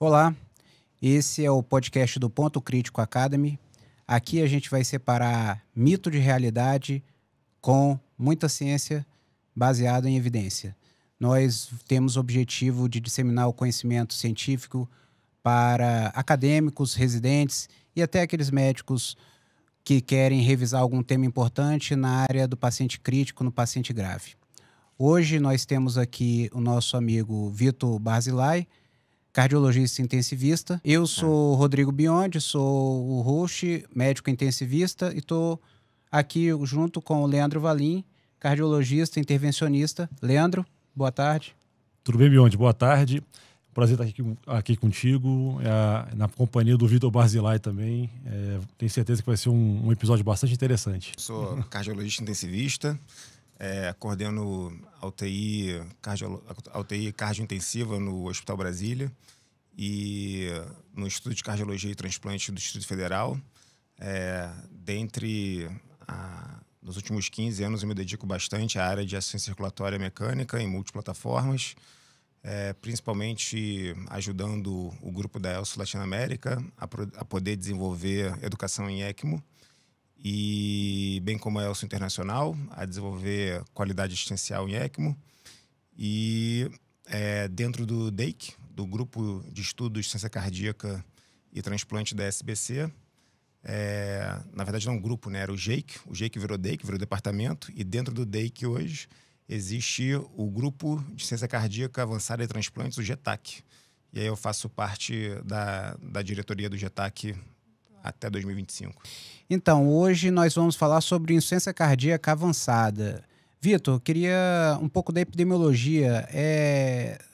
Olá, esse é o podcast do Ponto Crítico Academy. Aqui a gente vai separar mito de realidade com muita ciência baseada em evidência. Nós temos o objetivo de disseminar o conhecimento científico para acadêmicos, residentes e até aqueles médicos que querem revisar algum tema importante na área do paciente crítico, no paciente grave. Hoje nós temos aqui o nosso amigo Vitor Barzilai, cardiologista intensivista. Eu sou Rodrigo Biondi, sou o host, médico intensivista, e estou aqui junto com o Leandro Valim, cardiologista intervencionista. Leandro, boa tarde. Tudo bem, Biondi? Boa tarde. Prazer estar aqui contigo, na companhia do Vitor Barzilai também. Tenho certeza que vai ser um episódio bastante interessante. Sou cardiologista intensivista, coordeno a UTI cardio-intensiva no Hospital Brasília e no Instituto de Cardiologia e Transplante do Distrito Federal. Nos últimos 15 anos eu me dedico bastante à área de assistência circulatória mecânica em multiplataformas, principalmente ajudando o grupo da ELSO Latinoamérica a poder desenvolver educação em ECMO, e bem como a ELSO Internacional, a desenvolver qualidade assistencial em ECMO. E dentro do DEIC, do Grupo de Estudos de Ciência Cardíaca e Transplante da SBC, na verdade não é um grupo, né? Era o GEIC virou DEIC, virou departamento, e dentro do DEIC hoje existe o Grupo de Ciência Cardíaca Avançada e Transplantes, o GETAC. E aí eu faço parte da diretoria do GETAC até 2025. Então, hoje nós vamos falar sobre insuficiência cardíaca avançada. Vitor, queria um pouco da epidemiologia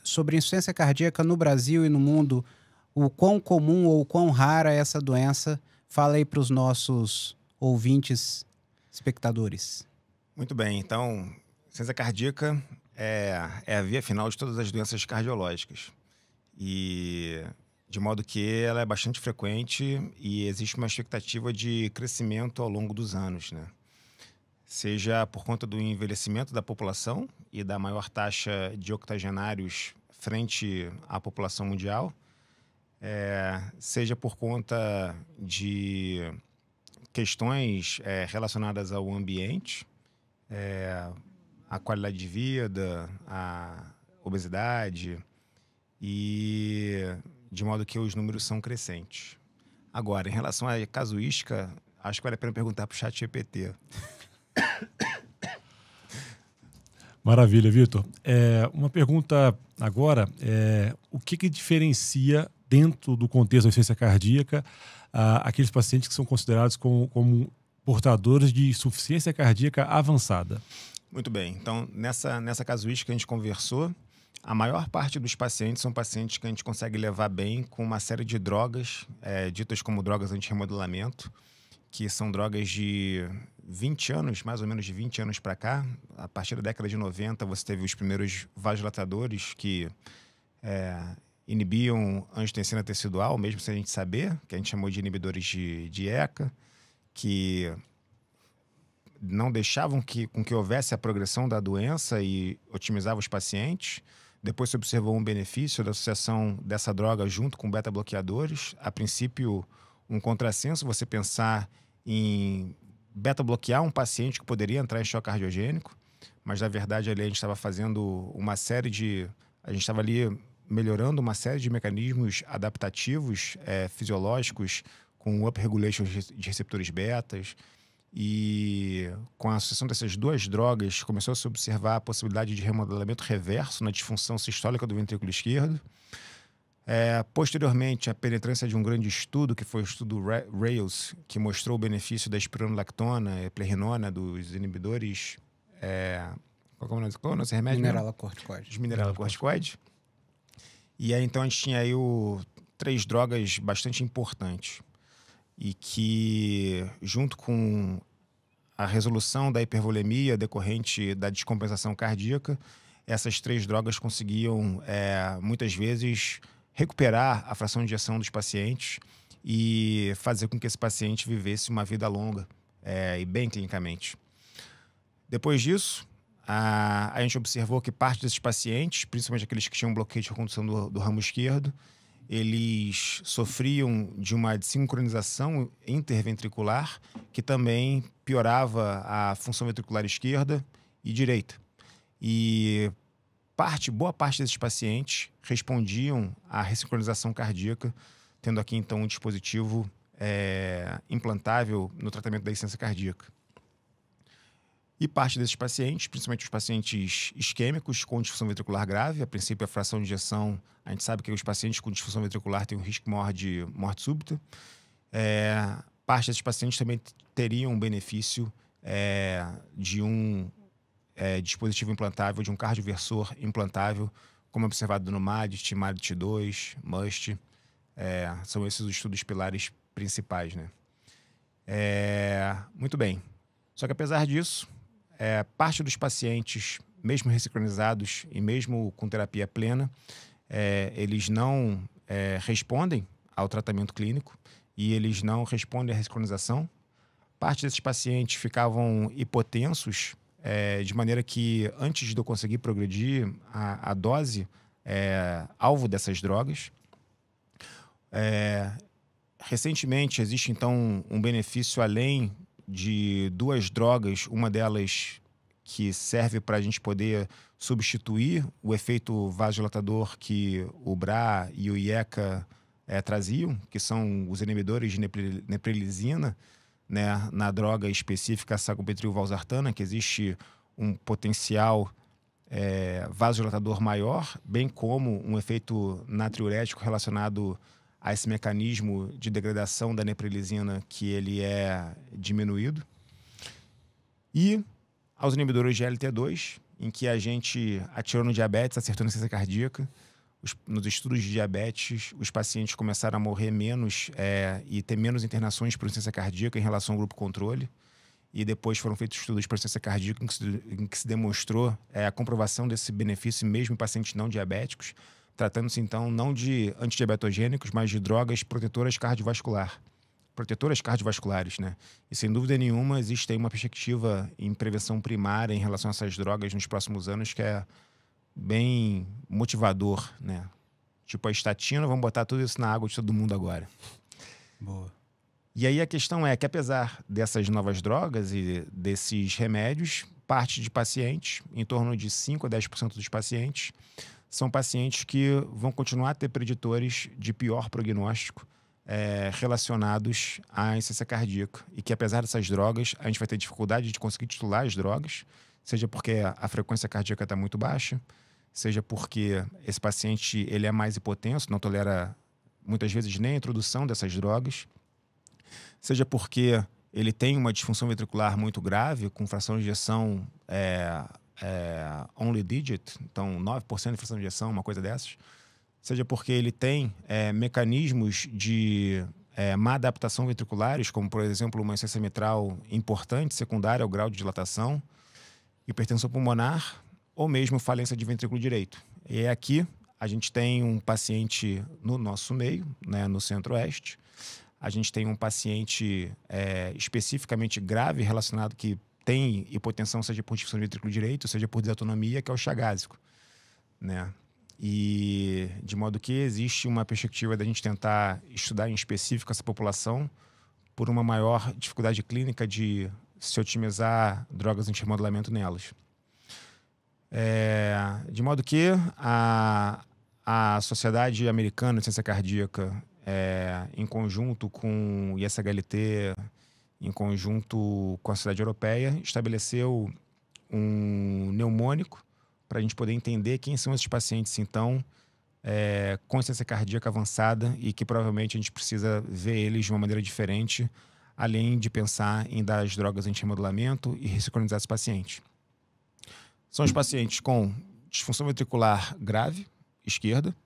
sobre insuficiência cardíaca no Brasil e no mundo. O quão comum ou quão rara é essa doença? Fala aí para os nossos ouvintes, espectadores. Muito bem, então, insuficiência cardíaca é a via final de todas as doenças cardiológicas. E de modo que ela é bastante frequente e existe uma expectativa de crescimento ao longo dos anos, né? Seja por conta do envelhecimento da população e da maior taxa de octogenários frente à população mundial, seja por conta de questões relacionadas ao ambiente, à qualidade de vida, à obesidade, e de modo que os números são crescentes. Agora, em relação à casuística, acho que vale a pena perguntar para o ChatGPT. Maravilha, Vitor. Uma pergunta agora, o que diferencia dentro do contexto da insuficiência cardíaca aqueles pacientes que são considerados como portadores de insuficiência cardíaca avançada? Muito bem. Então, nessa casuística que a gente conversou, a maior parte dos pacientes são pacientes que a gente consegue levar bem com uma série de drogas, ditas como drogas antirremodelamento, que são drogas de 20 anos, mais ou menos de 20 anos para cá. A partir da década de 90, você teve os primeiros vasodilatadores que inibiam angiotensina tecidual, mesmo sem a gente saber, que a gente chamou de inibidores de ECA, que não deixavam com que houvesse a progressão da doença e otimizavam os pacientes. Depois se observou um benefício da associação dessa droga junto com beta-bloqueadores. A princípio, um contrassenso você pensar em beta-bloquear um paciente que poderia entrar em choque cardiogênico, mas na verdade ali a gente estava fazendo a gente estava ali melhorando uma série de mecanismos adaptativos fisiológicos com upregulation de receptores betas. E com a associação dessas duas drogas, começou a se observar a possibilidade de remodelamento reverso na disfunção sistólica do ventrículo esquerdo. Posteriormente, a penetrância de um grande estudo, que foi o estudo RAILS, que mostrou o benefício da espironolactona e plerinona, dos inibidores... qual é o nosso remédio? Mineralocorticoide. Os mineralocorticoides. E aí, então, a gente tinha aí 3 drogas bastante importantes. E que, junto com a resolução da hipervolemia decorrente da descompensação cardíaca, essas 3 drogas conseguiam, muitas vezes, recuperar a fração de ejeção dos pacientes e fazer com que esse paciente vivesse uma vida longa e bem clinicamente. Depois disso, a gente observou que parte desses pacientes, principalmente aqueles que tinham bloqueio de recondução do ramo esquerdo, eles sofriam de uma desincronização interventricular que também piorava a função ventricular esquerda e direita. E boa parte desses pacientes respondiam à ressincronização cardíaca, tendo aqui então um dispositivo implantável no tratamento da insuficiência cardíaca. E parte desses pacientes, principalmente os pacientes isquêmicos com disfunção ventricular grave, a princípio a fração de ejeção, a gente sabe que os pacientes com disfunção ventricular têm um risco maior de morte súbita. Parte desses pacientes também teriam um benefício de um dispositivo implantável, de um cardioversor implantável, como observado no MADIT, MADIT-2, MUST. São esses os estudos pilares principais, né? Muito bem. Só que apesar disso, parte dos pacientes, mesmo ressincronizados e mesmo com terapia plena, eles não respondem ao tratamento clínico e eles não respondem à ressincronização. Parte desses pacientes ficavam hipotensos, de maneira que, antes de eu conseguir progredir a dose alvo dessas drogas. Recentemente, existe, então, um benefício além de duas drogas, uma delas que serve para a gente poder substituir o efeito vasodilatador que o BRA e o IECA traziam, que são os inibidores de neprilisina, né, na droga específica sacubitril/valsartana, que existe um potencial vasodilatador maior, bem como um efeito natriurético relacionado a esse mecanismo de degradação da neprilisina que ele é diminuído. E aos inibidores de LT2, em que a gente atirou no diabetes, acertou na insuficiência cardíaca. Nos estudos de diabetes, os pacientes começaram a morrer menos e ter menos internações por insuficiência cardíaca em relação ao grupo controle. E depois foram feitos estudos por insuficiência cardíaca em que se demonstrou a comprovação desse benefício mesmo em pacientes não diabéticos, tratando-se, então, não de antidiabetogênicos, mas de drogas protetoras cardiovasculares, né? E, sem dúvida nenhuma, existe aí uma perspectiva em prevenção primária em relação a essas drogas nos próximos anos que é bem motivador, né? Tipo a estatina, vamos botar tudo isso na água de todo mundo agora. Boa. E aí a questão é que, apesar dessas novas drogas e desses remédios, parte de pacientes, em torno de 5 a 10% dos pacientes, são pacientes que vão continuar a ter preditores de pior prognóstico relacionados à insuficiência cardíaca. E que, apesar dessas drogas, a gente vai ter dificuldade de conseguir titular as drogas, seja porque a frequência cardíaca está muito baixa, seja porque esse paciente ele é mais hipotenso, não tolera muitas vezes nem a introdução dessas drogas, seja porque ele tem uma disfunção ventricular muito grave, com fração de ejeção only digit, então 9% de fração de ejeção, uma coisa dessas, seja porque ele tem mecanismos de má adaptação ventriculares, como, por exemplo, uma insuficiência mitral importante, secundária ao grau de dilatação, hipertensão pulmonar ou mesmo falência de ventrículo direito. E aqui a gente tem um paciente no nosso meio, né, no centro-oeste. A gente tem um paciente especificamente grave relacionado que tem hipotensão, seja por disfunção de ventrículo direito, seja por desautonomia, que é o chagásico, né? E de modo que existe uma perspectiva da gente tentar estudar em específico essa população por uma maior dificuldade clínica de se otimizar drogas antirremodelamento nelas. De modo que a Sociedade Americana de Ciência Cardíaca, em conjunto com o ISHLT, em conjunto com a Sociedade Europeia, estabeleceu um mnemônico para a gente poder entender quem são esses pacientes, então, com insuficiência cardíaca avançada e que provavelmente a gente precisa ver eles de uma maneira diferente, além de pensar em dar as drogas antirremodelamento e ressincronizar esse paciente. São os pacientes com disfunção ventricular grave, esquerda,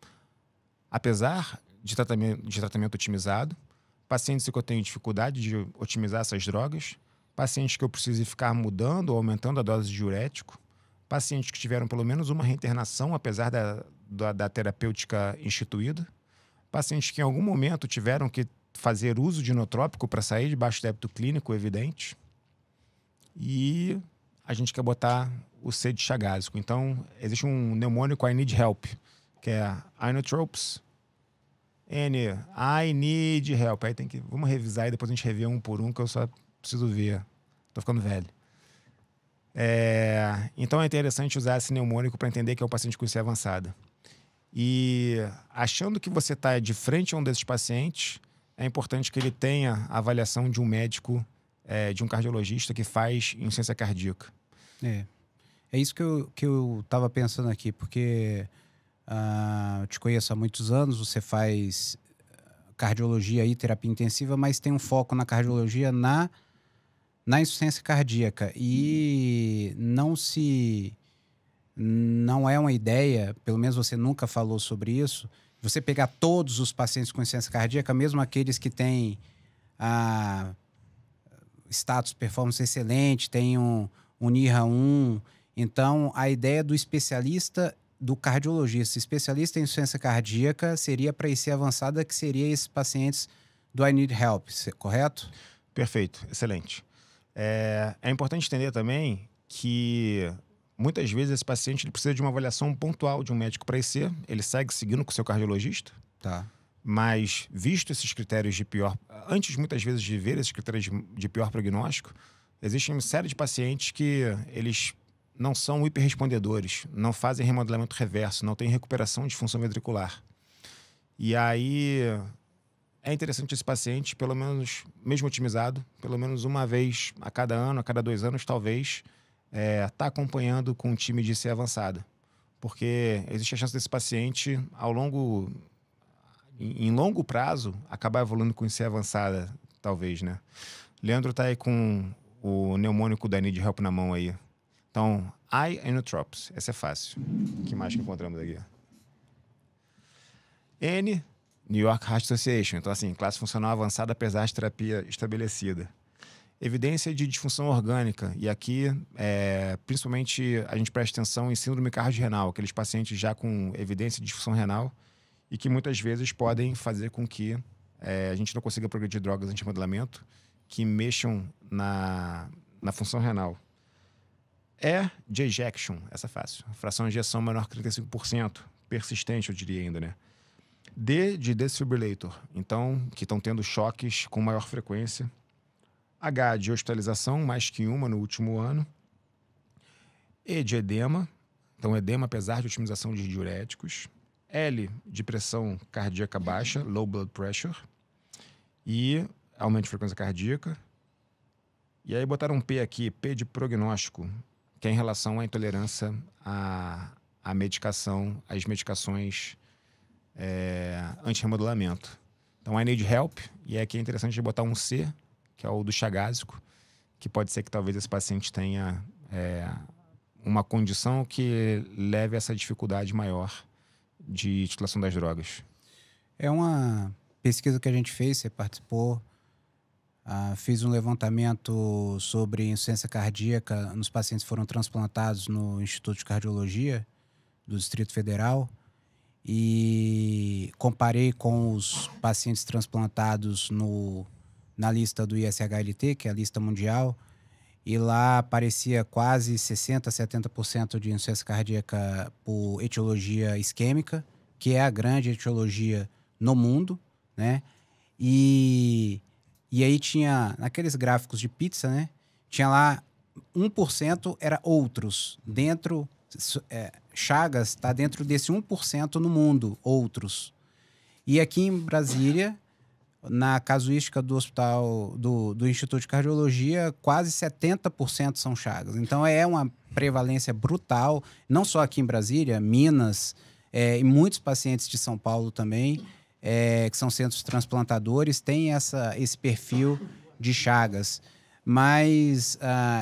apesar de tratamento otimizado, pacientes que eu tenho dificuldade de otimizar essas drogas, pacientes que eu preciso ficar mudando ou aumentando a dose de diurético, pacientes que tiveram pelo menos uma reinternação, apesar da terapêutica instituída, pacientes que em algum momento tiveram que fazer uso de inotrópico para sair de baixo débito clínico evidente, e a gente quer botar o C de chagásico. Então, existe um mnemônico I need help, que é inotropes, I need help. Aí vamos revisar e depois a gente revê um por um, que eu só preciso ver. Tô ficando velho. Então é interessante usar esse mnemônico para entender que é o paciente com IC avançada. E achando que você está de frente a um desses pacientes, é importante que ele tenha a avaliação de um médico, de um cardiologista que faz insuficiência cardíaca. É isso que eu estava pensando aqui, porque eu te conheço há muitos anos, você faz cardiologia e terapia intensiva, mas tem um foco na cardiologia na insuficiência cardíaca. E não é uma ideia, pelo menos você nunca falou sobre isso, você pegar todos os pacientes com insuficiência cardíaca, mesmo aqueles que têm status performance excelente, tem um NIRA 1. Então, a ideia do especialista, do cardiologista, especialista em insuficiência cardíaca, seria para IC avançada, que seria esses pacientes do I need help, correto? Perfeito, excelente. É importante entender também que muitas vezes esse paciente ele precisa de uma avaliação pontual de um médico para IC, ele segue seguindo com o seu cardiologista, Tá. mas visto esses critérios de pior, antes muitas vezes de ver esses critérios de pior prognóstico, existe uma série de pacientes que eles não são hiperrespondedores, não fazem remodelamento reverso, não têm recuperação de função ventricular. E aí é interessante esse paciente, pelo menos, mesmo otimizado, pelo menos uma vez a cada ano, a cada 2 anos, talvez, tá acompanhando com um time de IC avançada. Porque existe a chance desse paciente, em longo prazo, acabar evoluindo com IC avançada, talvez, né? Leandro tá aí com o mnemônico da Need Help na mão aí. Então, I inotropes. Essa é fácil. O que mais que encontramos aqui? N, New York Heart Association. Então, assim, classe funcional avançada apesar de terapia estabelecida. Evidência de disfunção orgânica. E aqui, principalmente, a gente presta atenção em síndrome cardiorrenal, aqueles pacientes já com evidência de disfunção renal e que muitas vezes podem fazer com que a gente não consiga progredir drogas anti-remodelamento que mexam na função renal. De ejection, essa é fácil. Fração de ejeção menor que 35%. Persistente, eu diria ainda, né? D de defibrillator. Então, que estão tendo choques com maior frequência. H de hospitalização, mais que uma no último ano. E de edema. Então, edema apesar de otimização de diuréticos. L de pressão cardíaca baixa, low blood pressure. E aumento de frequência cardíaca. E aí botaram um P aqui, P de prognóstico, que é em relação à intolerância à medicação, às medicações anti-remodelamento. Então, I need help, e aqui é interessante botar um C, que é o do chagásico, que pode ser que talvez esse paciente tenha uma condição que leve a essa dificuldade maior de titulação das drogas. É uma pesquisa que a gente fez, você participou. Fiz um levantamento sobre insuficiência cardíaca nos pacientes que foram transplantados no Instituto de Cardiologia do Distrito Federal e comparei com os pacientes transplantados na lista do ISHLT, que é a lista mundial, e lá aparecia quase 60%, 70% de insuficiência cardíaca por etiologia isquêmica, que é a grande etiologia no mundo, né? E aí tinha, naqueles gráficos de pizza, né? Tinha lá 1% era outros. Dentro, Chagas está dentro desse 1% no mundo, outros. E aqui em Brasília, na casuística do hospital, do Instituto de Cardiologia, quase 70% são Chagas. Então é uma prevalência brutal, não só aqui em Brasília, Minas, e muitos pacientes de São Paulo também, que são centros transplantadores, têm esse perfil de Chagas. Mas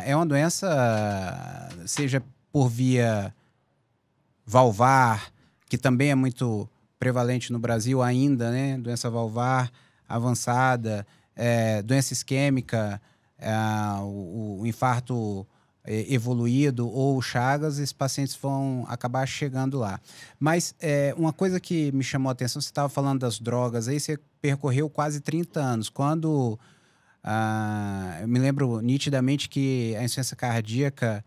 é uma doença, seja por via valvar, que também é muito prevalente no Brasil ainda, né? Doença valvar avançada, doença isquêmica, o infarto evoluído ou Chagas, esses pacientes vão acabar chegando lá. Mas uma coisa que me chamou a atenção, você estava falando das drogas, aí você percorreu quase 30 anos. Quando eu me lembro nitidamente que a insuficiência cardíaca,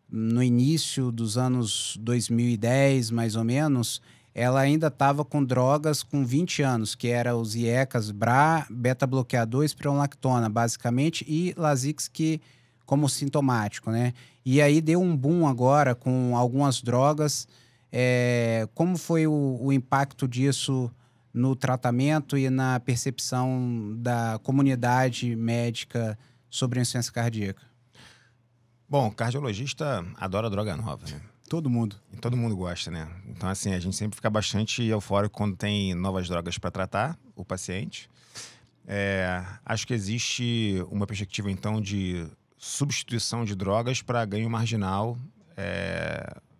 no início dos anos 2010, mais ou menos, ela ainda estava com drogas com 20 anos, que era os IECAs, BRA, beta-bloqueador, espironolactona, basicamente, e Lasix como sintomático, né? E aí deu um boom agora com algumas drogas. Como foi o impacto disso no tratamento e na percepção da comunidade médica sobre a insuficiência cardíaca? Bom, cardiologista adora droga nova, né? Todo mundo. E todo mundo gosta, né? Então, assim, a gente sempre fica bastante eufórico quando tem novas drogas para tratar o paciente. Acho que existe uma perspectiva, então, de substituição de drogas para ganho marginal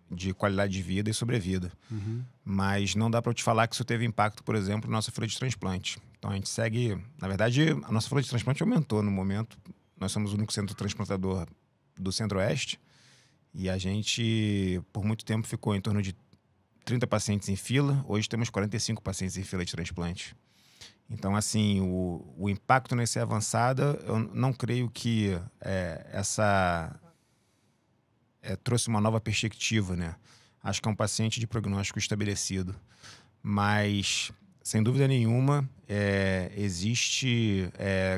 de qualidade de vida e sobrevida. Uhum. Mas não dá para eu te falar que isso teve impacto, por exemplo, na nossa fila de transplante. Então, a gente segue... Na verdade, a nossa fila de transplante aumentou no momento. Nós somos o único centro transplantador do Centro-Oeste. E a gente, por muito tempo, ficou em torno de 30 pacientes em fila. Hoje temos 45 pacientes em fila de transplante. Então, assim, o impacto na IC avançada, eu não creio que trouxe uma nova perspectiva, né? Acho que é um paciente de prognóstico estabelecido. Mas, sem dúvida nenhuma, existe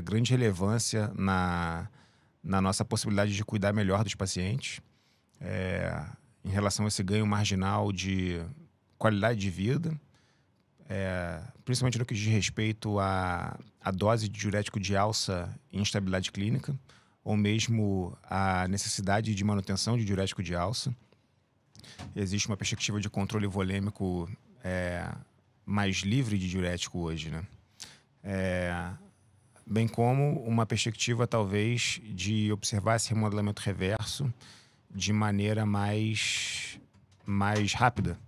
grande relevância na nossa possibilidade de cuidar melhor dos pacientes. Em relação a esse ganho marginal de qualidade de vida, principalmente no que diz respeito à dose de diurético de alça em instabilidade clínica, ou mesmo a necessidade de manutenção de diurético de alça. Existe uma perspectiva de controle volêmico mais livre de diurético hoje, né? Bem como uma perspectiva, talvez, de observar esse remodelamento reverso de maneira mais rápida.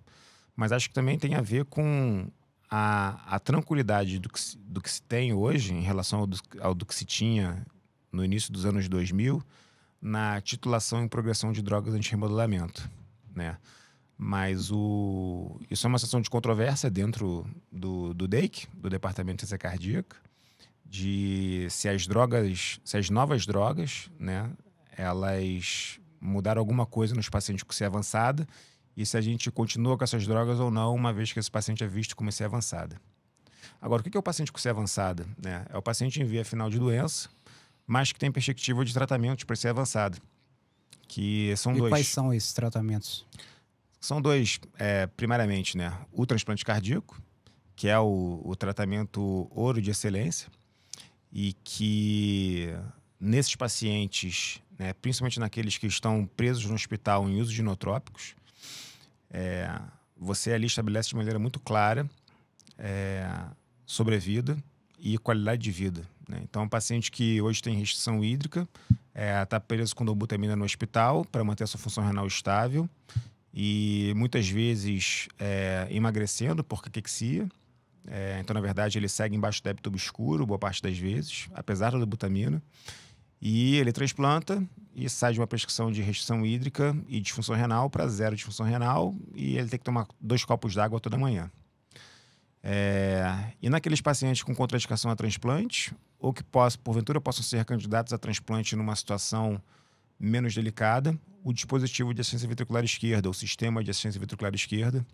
Mas acho que também tem a ver com a tranquilidade do que se tem hoje em relação ao do que se tinha no início dos anos 2000 na titulação e progressão de drogas anti-remodelamento, né? Mas isso é uma situação de controvérsia dentro do DEIC, do Departamento de Ciência Cardíaca, de se as novas drogas, né, elas mudaram alguma coisa nos pacientes com IC avançada e se a gente continua com essas drogas ou não, uma vez que esse paciente é visto como IC avançada. Agora, o que é o paciente com IC avançada? Né? É o paciente em via final de doença, mas que tem perspectiva de tratamento para IC avançada. Que são dois. E quais são esses tratamentos? São dois, primariamente, né? O transplante cardíaco, que é o tratamento ouro de excelência, e que nesses pacientes, né, principalmente naqueles que estão presos no hospital em uso de inotrópicos, você ali estabelece de maneira muito clara sobrevida e qualidade de vida, né? Então, um paciente que hoje tem restrição hídrica está preso com dobutamina no hospital para manter a sua função renal estável e muitas vezes emagrecendo por caquexia. Então, na verdade, ele segue embaixo do débito obscuro boa parte das vezes, apesar da dobutamina. E ele transplanta e sai de uma prescrição de restrição hídrica e disfunção renal para 0 disfunção renal e ele tem que tomar 2 copos d'água toda manhã. E naqueles pacientes com contraindicação a transplante, ou que porventura possam ser candidatos a transplante numa situação menos delicada, o dispositivo de assistência ventricular esquerda, o sistema de assistência ventricular esquerda,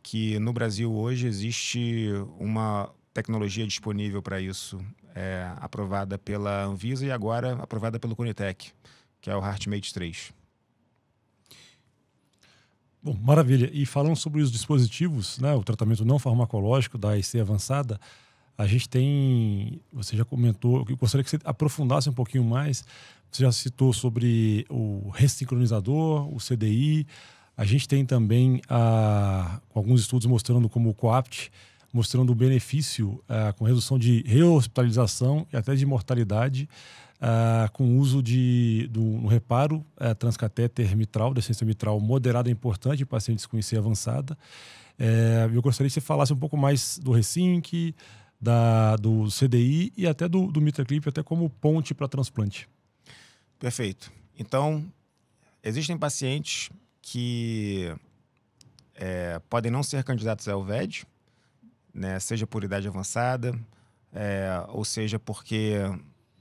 que no Brasil hoje existe uma tecnologia disponível para isso, aprovada pela Anvisa e agora aprovada pelo Conitec, que é o HeartMate 3. Bom, maravilha. E falando sobre os dispositivos, né, o tratamento não farmacológico da IC avançada, a gente tem, você já comentou, eu gostaria que você aprofundasse um pouquinho mais, você já citou sobre o ressincronizador, o CDI, a gente tem também alguns estudos mostrando como o COAPT, mostrando o benefício com redução de rehospitalização e até de mortalidade com o uso no reparo transcatéter mitral, deficiência mitral moderada e importante em pacientes com IC avançada. Eu gostaria que você falasse um pouco mais do Resinc, do CDI e até do MitraClip, até como ponte para transplante. Perfeito. Então, existem pacientes que podem não ser candidatos ao VED, né, seja por idade avançada, ou seja porque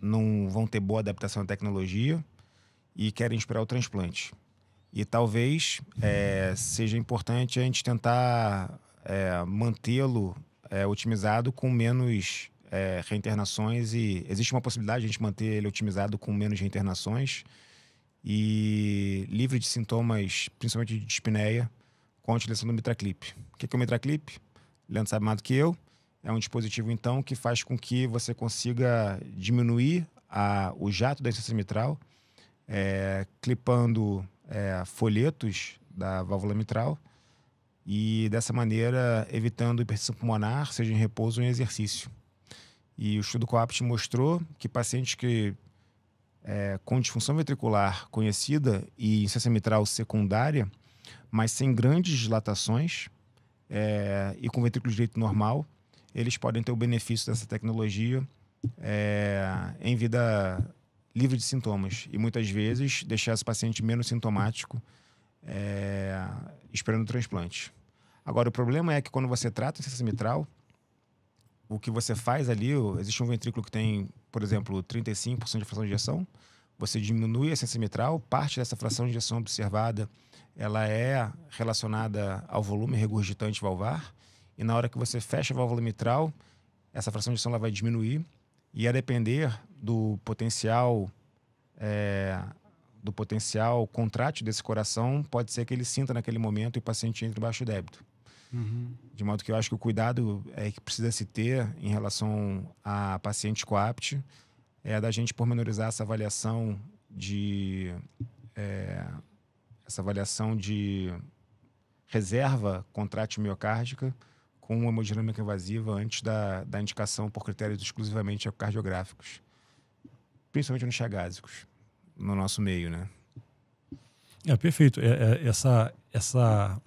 não vão ter boa adaptação à tecnologia e querem esperar o transplante. E talvez seja importante a gente tentar mantê-lo otimizado com menos reinternações, e existe uma possibilidade de a gente manter ele otimizado com menos reinternações e livre de sintomas, principalmente de dispneia, com a utilização do MitraClip. O que é o MitraClip? Leandro sabe mais do que eu. É um dispositivo, então, que faz com que você consiga diminuir o jato da insuficiência mitral, clipando folhetos da válvula mitral e, dessa maneira, evitando hipertensão pulmonar, seja em repouso ou em exercício. E o estudo COAPT mostrou que pacientes com disfunção ventricular conhecida e insuficiência mitral secundária, mas sem grandes dilatações e com ventrículo direito normal, eles podem ter o benefício dessa tecnologia em vida livre de sintomas. E muitas vezes deixar esse paciente menos sintomático esperando o transplante. Agora, o problema é que quando você trata a insuficiência mitral, o que você faz ali, existe um ventrículo que tem, por exemplo, 35% de fração de ejeção, você diminui a insuficiência mitral, parte dessa fração de ejeção observada, ela é relacionada ao volume regurgitante valvar, e na hora que você fecha a válvula mitral, essa fração de ejeção ela vai diminuir, e a depender do potencial contrátil desse coração, pode ser que ele sinta naquele momento e o paciente entre em baixo débito. Uhum. De modo que eu acho que o cuidado que precisa se ter em relação a paciente COAPT é da gente pormenorizar essa avaliação de reserva contrátil miocárdica com uma hemodinâmica invasiva antes da indicação por critérios exclusivamente ecocardiográficos, principalmente nos chagásicos, no nosso meio, né? Perfeito. Essa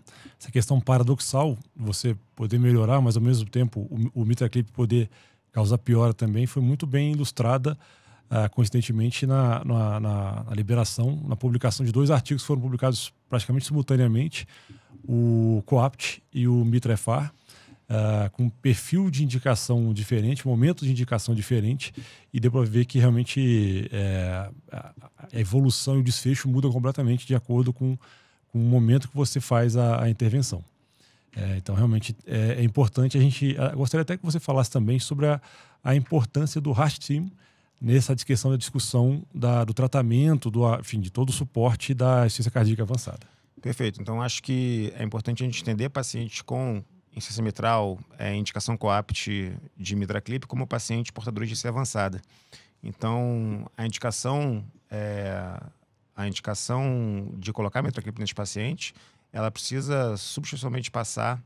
questão paradoxal, você poder melhorar, mas ao mesmo tempo o MitraClip poder causar piora também, foi muito bem ilustrada, coincidentemente, na liberação, na publicação de 2 artigos que foram publicados praticamente simultaneamente, o COAPT e o MitraFR, com perfil de indicação diferente, momento de indicação diferente, e deu para ver que realmente a evolução e o desfecho mudam completamente de acordo com o momento que você faz a intervenção. Então, realmente, é importante a gente... gostaria até que você falasse também sobre a importância do Heart Team nessa questão da discussão do tratamento, de todo o suporte da insuficiência cardíaca avançada. Perfeito. Então, acho que é importante a gente entender pacientes com insuficiência mitral, indicação COAPT de MitraClip como paciente portador de insuficiência avançada. Então, a indicação de colocar MitraClip nesse paciente, ela precisa substancialmente passar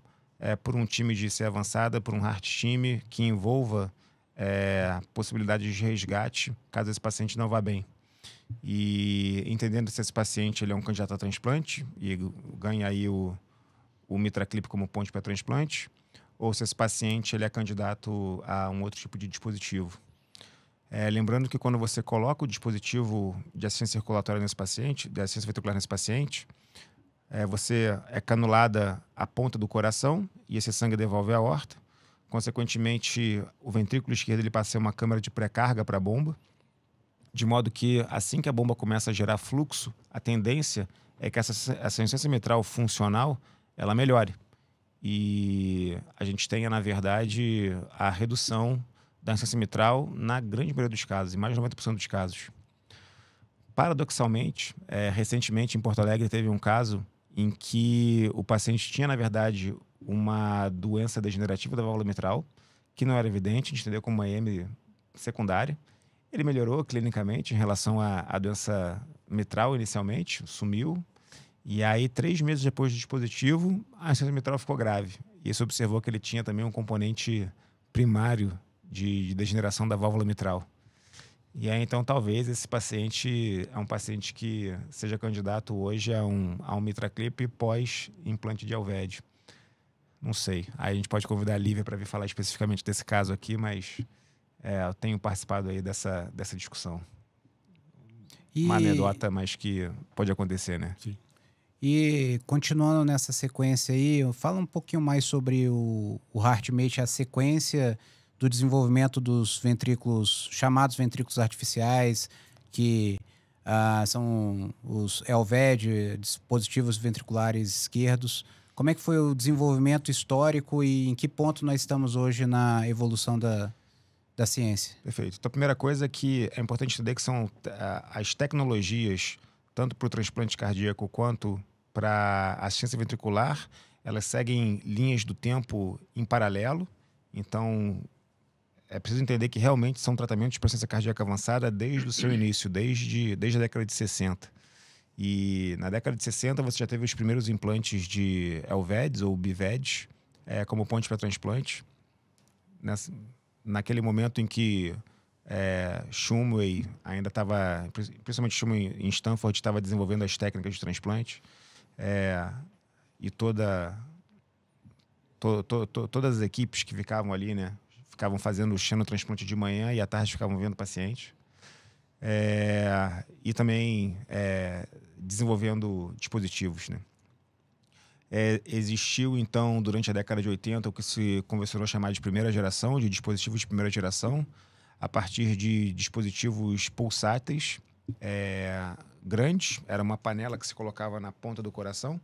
por um time de insuficiência avançada, por um heart team que envolva possibilidade de resgate caso esse paciente não vá bem. E entendendo se esse paciente ele é um candidato a transplante e ganha aí o MitraClip como ponte para transplante, ou se esse paciente ele é candidato a um outro tipo de dispositivo. Lembrando que quando você coloca o dispositivo de assistência circulatória nesse paciente, de assistência ventricular nesse paciente, você canulada a ponta do coração e esse sangue devolve a aorta. Consequentemente, o ventrículo esquerdo ele passa a ser uma câmara de pré-carga para a bomba, de modo que assim que a bomba começa a gerar fluxo, a tendência é que essa insuficiência mitral funcional ela melhore. E a gente tenha, na verdade, a redução da insuficiência mitral na grande maioria dos casos, em mais de 90% dos casos. Paradoxalmente, recentemente em Porto Alegre teve um caso em que o paciente tinha, na verdade, uma doença degenerativa da válvula mitral, que não era evidente, a gente entendeu como uma EM secundária. Ele melhorou clinicamente em relação à doença mitral inicialmente, sumiu. E aí, 3 meses depois do dispositivo, a insuficiência mitral ficou grave. E isso observou que ele tinha também um componente primário de degeneração da válvula mitral. E aí, então, talvez esse paciente é um paciente que seja candidato hoje a um MitraClip pós-implante de LVAD. Não sei. Aí a gente pode convidar a Lívia para vir falar especificamente desse caso aqui, mas eu tenho participado aí dessa discussão. Uma anedota, mas que pode acontecer, né? Sim. E continuando nessa sequência aí, fala um pouquinho mais sobre o HeartMate, a sequência do desenvolvimento dos ventrículos, chamados ventrículos artificiais, que são os LVAD, dispositivos ventriculares esquerdos. Como é que foi o desenvolvimento histórico e em que ponto nós estamos hoje na evolução da ciência? Perfeito. Então, a primeira coisa que é importante entender que são as tecnologias, tanto para o transplante cardíaco quanto para a assistência ventricular, elas seguem linhas do tempo em paralelo. Então, é preciso entender que realmente são tratamentos para assistência cardíaca avançada desde o seu início, desde a década de 60. E na década de 60 você já teve os primeiros implantes de LVADs ou BVADs como ponte para transplante. Naquele momento em que Shumway ainda estava, principalmente Shumway em Stanford, estava desenvolvendo as técnicas de transplante. E todas as equipes que ficavam ali, né, ficavam fazendo o xenotransplante de manhã e à tarde ficavam vendo pacientes. E também desenvolvendo dispositivos, né? Existiu, então, durante a década de 80, o que se convencionou chamar de primeira geração, de dispositivos de primeira geração, a partir de dispositivos pulsáteis grandes. Era uma panela que se colocava na ponta do coração,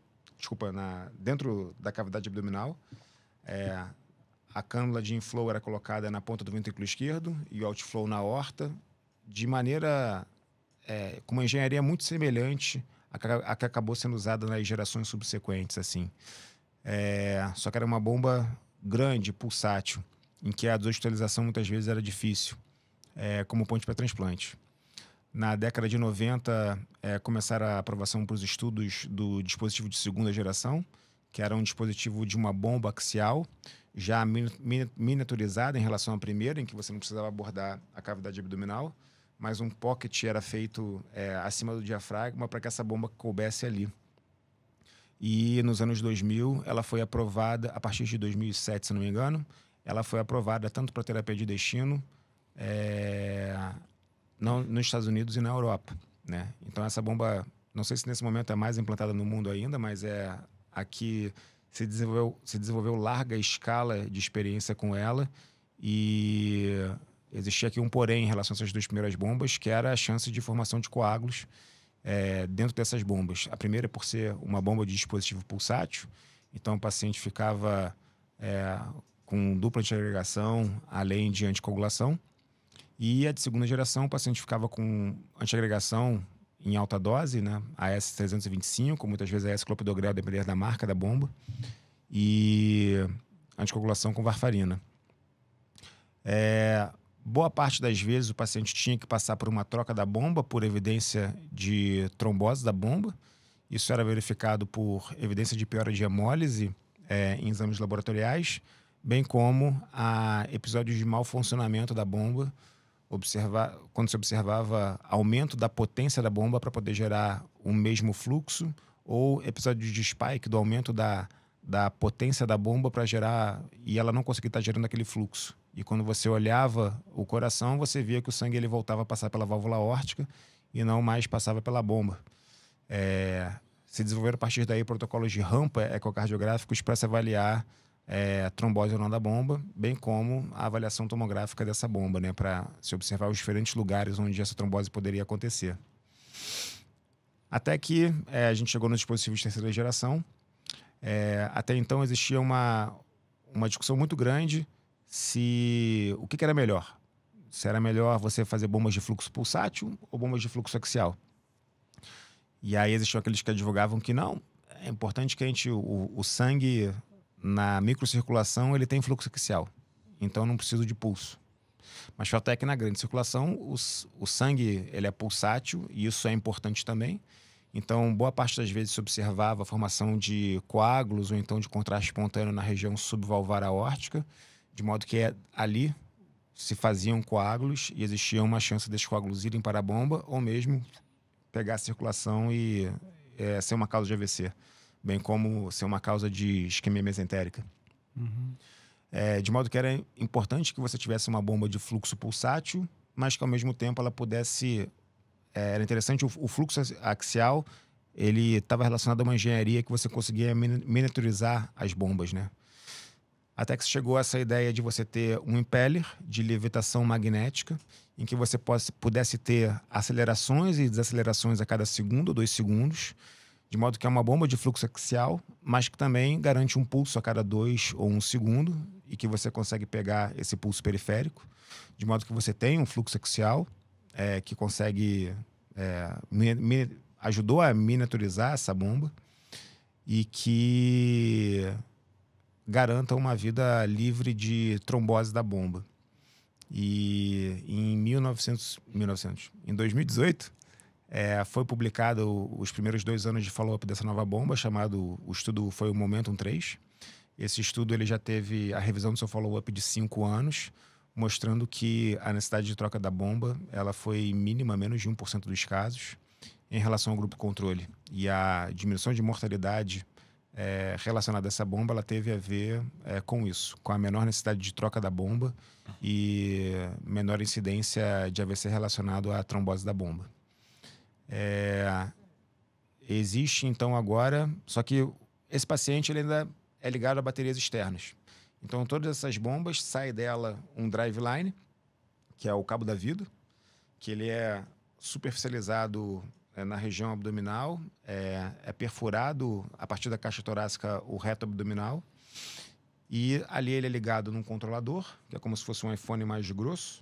dentro da cavidade abdominal. A cânula de inflow era colocada na ponta do ventrículo esquerdo e o outflow na aorta, de maneira com uma engenharia muito semelhante à que acabou sendo usada nas gerações subsequentes, assim. Só que era uma bomba grande, pulsátil, em que a deshospitalização muitas vezes era difícil, como ponte para transplante. Na década de 90, começaram a aprovação para os estudos do dispositivo de segunda geração, que era um dispositivo de uma bomba axial, já miniaturizada em relação à primeira, em que você não precisava abordar a cavidade abdominal, mas um pocket era feito acima do diafragma para que essa bomba coubesse ali. E nos anos 2000, ela foi aprovada, a partir de 2007, se não me engano, ela foi aprovada tanto para terapia de destino, nos Estados Unidos e na Europa, né? Então essa bomba, não sei se nesse momento é mais implantada no mundo ainda, mas aqui se desenvolveu larga escala de experiência com ela, e existia aqui um porém em relação a essas duas primeiras bombas, que era a chance de formação de coágulos dentro dessas bombas. A primeira por ser uma bomba de dispositivo pulsátil, então o paciente ficava com dupla antiagregação, além de anticoagulação. E a de segunda geração, o paciente ficava com antiagregação em alta dose, né? AS325, muitas vezes AS-clopidogrel, dependendo da marca da bomba, e anticoagulação com varfarina. Boa parte das vezes o paciente tinha que passar por uma troca da bomba por evidência de trombose da bomba. Isso era verificado por evidência de piora de hemólise em exames laboratoriais, bem como a episódios de mau funcionamento da bomba, quando se observava aumento da potência da bomba para poder gerar o mesmo fluxo, ou episódios de spike do aumento da potência da bomba para gerar, e ela não conseguia estar gerando aquele fluxo. E quando você olhava o coração, você via que o sangue ele voltava a passar pela válvula aórtica e não mais passava pela bomba. Se desenvolveram a partir daí protocolos de rampa ecocardiográficos para se avaliar a trombose ou não da bomba, bem como a avaliação tomográfica dessa bomba, né, para se observar os diferentes lugares onde essa trombose poderia acontecer. Até que a gente chegou nos dispositivos de terceira geração. Até então existia uma discussão muito grande o que era melhor. Se era melhor você fazer bombas de fluxo pulsátil ou bombas de fluxo axial. E aí existiam aqueles que advogavam que não, é importante que o sangue na microcirculação ele tem fluxo axial, então não preciso de pulso. Mas fato é que na grande circulação o sangue ele é pulsátil, e isso é importante também. Então boa parte das vezes se observava a formação de coágulos ou então de contraste espontâneo na região subvalvar aórtica, de modo que ali se faziam coágulos e existia uma chance desses coágulos irem para a bomba ou mesmo pegar a circulação e ser uma causa de AVC, bem como ser uma causa de isquemia mesentérica. Uhum. De modo que era importante que você tivesse uma bomba de fluxo pulsátil, mas que ao mesmo tempo ela pudesse... Era interessante, o fluxo axial ele estava relacionado a uma engenharia que você conseguia miniaturizar as bombas, né? Até que chegou essa ideia de você ter um impeller de levitação magnética, em que você pudesse ter acelerações e desacelerações a cada segundo ou 2 segundos, de modo que é uma bomba de fluxo axial, mas que também garante um pulso a cada 2 ou 1 segundo, e que você consegue pegar esse pulso periférico, de modo que você tem um fluxo axial que consegue... ajudou a miniaturizar essa bomba e que garanta uma vida livre de trombose da bomba. E em 2018, foi publicado os primeiros 2 anos de follow-up dessa nova bomba, o estudo foi o Momentum 3. Esse estudo ele já teve a revisão do seu follow-up de 5 anos, mostrando que a necessidade de troca da bomba ela foi mínima, menos de 1% dos casos, em relação ao grupo controle. E a diminuição de mortalidade relacionada a essa bomba, ela teve a ver com isso, com a menor necessidade de troca da bomba e menor incidência de AVC relacionado à trombose da bomba. Existe, então, agora... Só que esse paciente ele ainda é ligado a baterias externas. Então, todas essas bombas, sai dela um driveline, que é o cabo da vida, que ele é superficializado na região abdominal, é perfurado a partir da caixa torácica o reto abdominal, e ali ele é ligado num controlador, que é como se fosse um iPhone mais grosso,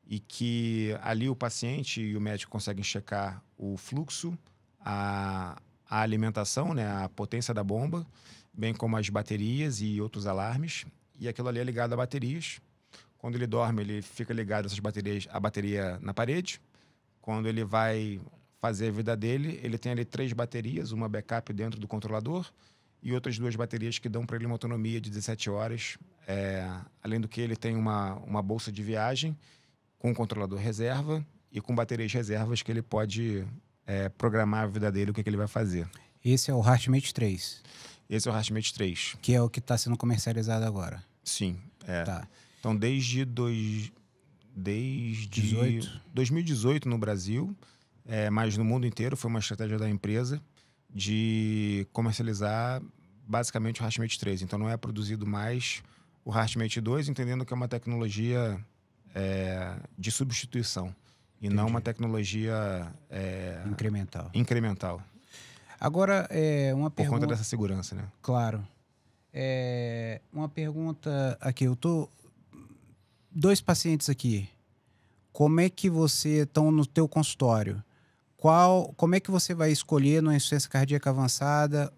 e que ali o paciente e o médico conseguem checar o fluxo, a alimentação, né, a potência da bomba, bem como as baterias e outros alarmes, e aquilo ali é ligado a baterias. Quando ele dorme, ele fica ligado a bateria na parede. Quando ele vai fazer a vida dele, ele tem ali 3 baterias, uma backup dentro do controlador e outras 2 baterias que dão para ele uma autonomia de 17 horas. Além do que, ele tem uma bolsa de viagem com controlador reserva e com baterias reservas que ele pode programar a vida dele, o que ele vai fazer. Esse é o HeartMate 3. Esse é o HeartMate 3. Que é o que está sendo comercializado agora. Sim. Tá. Então, desde 2018 no Brasil, mas no mundo inteiro, foi uma estratégia da empresa de comercializar basicamente o HeartMate 3. Então, não é produzido mais o HeartMate 2, entendendo que é uma tecnologia de substituição e não uma tecnologia incremental. Agora, uma por pergunta... conta dessa segurança, né? Claro. Uma pergunta aqui. Eu tô... 2 pacientes aqui. Como é que você estão no teu consultório? Como é que você vai escolher numa insuficiência cardíaca avançada?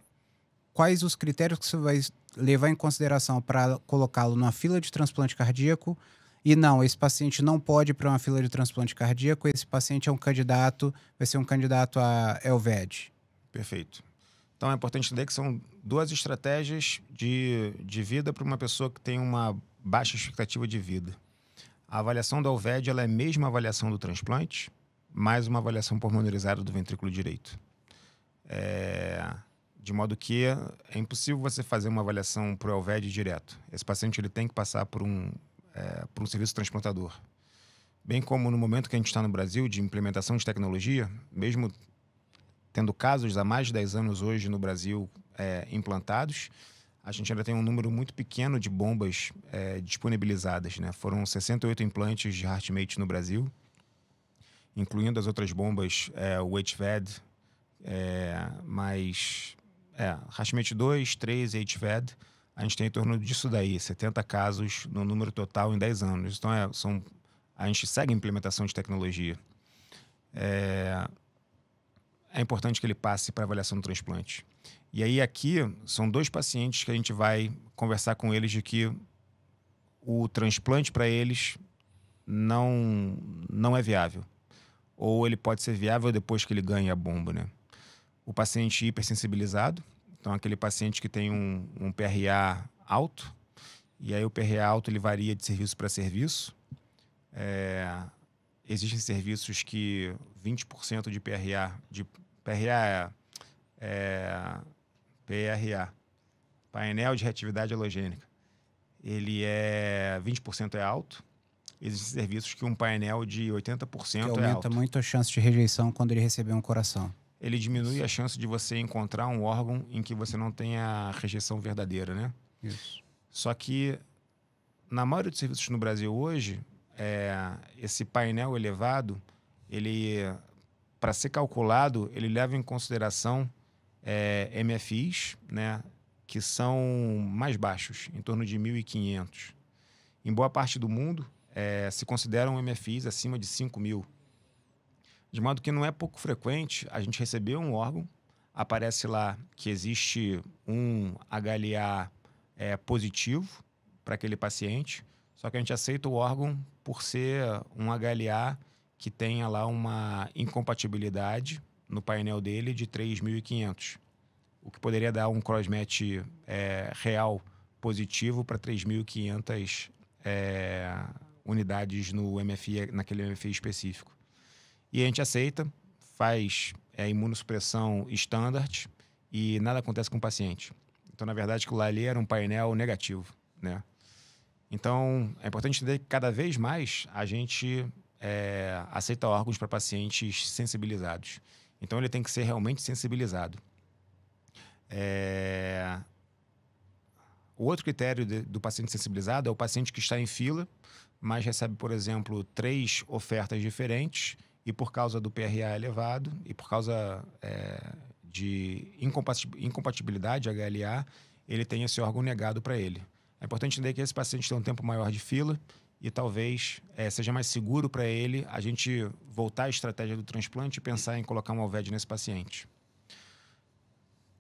Quais os critérios que você vai levar em consideração para colocá-lo numa fila de transplante cardíaco? E não, esse paciente não pode ir para uma fila de transplante cardíaco, esse paciente vai ser um candidato a LVAD. Perfeito. Então é importante entender que são 2 estratégias de vida para uma pessoa que tem uma baixa expectativa de vida. A avaliação da LVAD ela é a mesma avaliação do transplante, mais uma avaliação pormenorizada do ventrículo direito. De modo que é impossível você fazer uma avaliação para o LVAD direto. Esse paciente ele tem que passar por um serviço transplantador. Bem como no momento que a gente está no Brasil de implementação de tecnologia, mesmo tendo casos há mais de 10 anos hoje no Brasil implantados, a gente ainda tem um número muito pequeno de bombas disponibilizadas, né? Foram 68 implantes de HeartMate no Brasil, incluindo as outras bombas, o HVAD, HeartMate 2, 3 e HVAD. A gente tem em torno disso daí, 70 casos no número total em 10 anos. Então, a gente segue a implementação de tecnologia. É importante que ele passe para avaliação do transplante. E aí aqui são 2 pacientes que a gente vai conversar com eles de que o transplante para eles não é viável. Ou ele pode ser viável depois que ele ganha a bomba, né? O paciente hipersensibilizado, então aquele paciente que tem um PRA alto, e aí o PRA alto ele varia de serviço para serviço. Existem serviços que 20% de PRA painel de reatividade halogênica, ele 20% é alto. Existem serviços que um painel de 80% que aumenta muito a chance de rejeição quando ele receber um coração. Ele diminui a chance de você encontrar um órgão em que você não tenha rejeição verdadeira, né? Isso. Só que, na maioria dos serviços no Brasil hoje, esse painel elevado, para ser calculado, ele leva em consideração MFIs, né, que são mais baixos, em torno de 1.500. Em boa parte do mundo, se consideram MFIs acima de 5.000. De modo que não é pouco frequente a gente receber um órgão, aparece lá que existe um HLA positivo para aquele paciente, só que a gente aceita o órgão por ser um HLA que tenha lá uma incompatibilidade no painel dele de 3.500, o que poderia dar um crossmatch real positivo para 3.500 unidades no MFI, naquele MFI específico. E a gente aceita, faz imunossupressão standard e nada acontece com o paciente. Então, na verdade, aquilo ali era um painel negativo, né? Então, é importante entender que cada vez mais a gente aceita órgãos para pacientes sensibilizados. Então, ele tem que ser realmente sensibilizado. O outro critério do paciente sensibilizado é o paciente que está em fila, mas recebe, por exemplo, 3 ofertas diferentes e por causa do PRA elevado e por causa de incompatibilidade HLA, ele tem esse órgão negado para ele. É importante entender que esse paciente tem um tempo maior de fila e talvez seja mais seguro para ele a gente voltar à estratégia do transplante e pensar em colocar um Alved nesse paciente.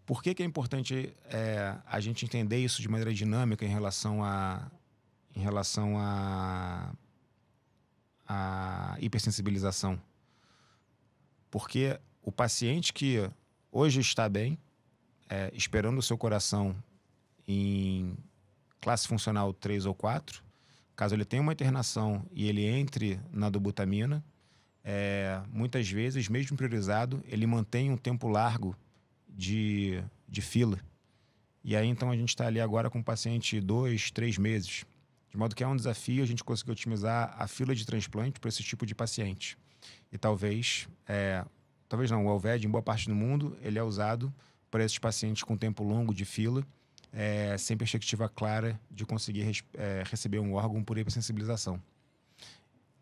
Por que é importante a gente entender isso de maneira dinâmica em relação à hipersensibilização? Porque o paciente que hoje está bem, esperando o seu coração em classe funcional 3 ou 4, caso ele tenha uma internação e ele entre na dobutamina, muitas vezes, mesmo priorizado, ele mantém um tempo largo de fila. E aí, então, a gente está ali agora com o paciente 2, 3 meses. De modo que é um desafio a gente conseguir otimizar a fila de transplante para esse tipo de paciente. E talvez não, o Alved, em boa parte do mundo, ele é usado para esses pacientes com tempo longo de fila, sem perspectiva clara de conseguir receber um órgão por hipersensibilização.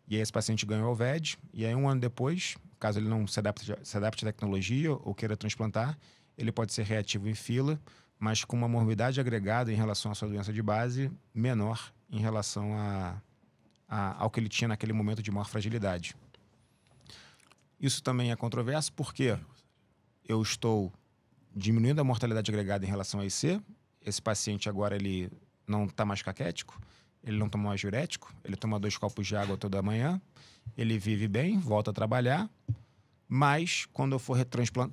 E aí esse paciente ganha o Alved, e aí 1 ano depois, caso ele não se adapte à tecnologia ou queira transplantar, ele pode ser reativo em fila, mas com uma morbidade agregada em relação à sua doença de base menor em relação ao que ele tinha naquele momento de maior fragilidade. Isso também é controverso porque eu estou diminuindo a mortalidade agregada em relação a IC. Esse paciente agora ele não está mais caquético, ele não toma mais diurético, ele toma 2 copos de água toda manhã, ele vive bem, volta a trabalhar, mas quando eu for